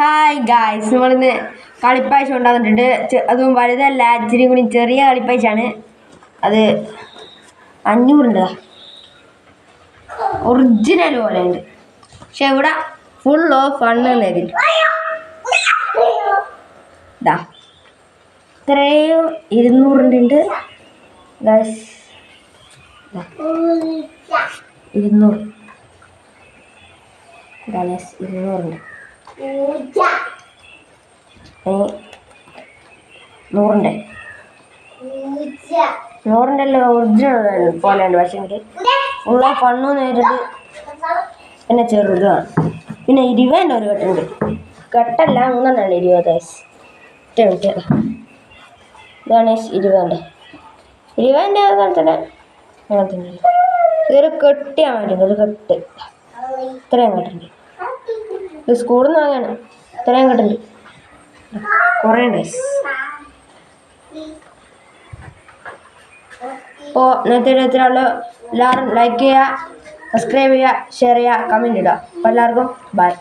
Hi guys, നമ്മളിന്ന് കളിപ്പായ്ച കൊണ്ടുവന്നിട്ടുണ്ട്. അതും വലുതല്ല, ഇച്ചിരി കൂടി ചെറിയ കളിപ്പായ്ച്ചാണ്. അത് 500 ഒറിജിനൽ പോലെ ഉണ്ട്. പക്ഷെ ഇവിടെ ഫുൾ ഓഫ് ഫണ്ണ് നേരിട്ടു. ഇത്രയും 200 ഗായ്സ്. 200 200 100 ഒറിജിനൽ പോലെയുണ്ട്. പക്ഷേ ഉള്ള ഫണ്ണു നേരിട്ട് പിന്നെ ചെറുതാണ്. പിന്നെ 20 ഒരു കെട്ടുണ്ട്. കെട്ടല്ല, 3 20. ഇതാണ് 20 അങ്ങനെ തന്നെ ഇതൊരു കെട്ടിയാൻ വേണ്ടിയിട്ട് ഒരു കെട്ട് ഇത്രയും കെട്ടുണ്ട്. ഇത് സ്കൂളിൽ നിന്ന് വാങ്ങാണ്. ഇത്രയും കെട്ടുണ്ട്. കുറേ ഉണ്ട്. അപ്പോൾ ഇന്നത്തെ എല്ലാവരും ലൈക്ക് ചെയ്യുക, സബ്സ്ക്രൈബ് ചെയ്യുക, ഷെയർ ചെയ്യുക, കമൻറ്റ് ഇടുക. അപ്പോൾ എല്ലാവർക്കും ബൈ.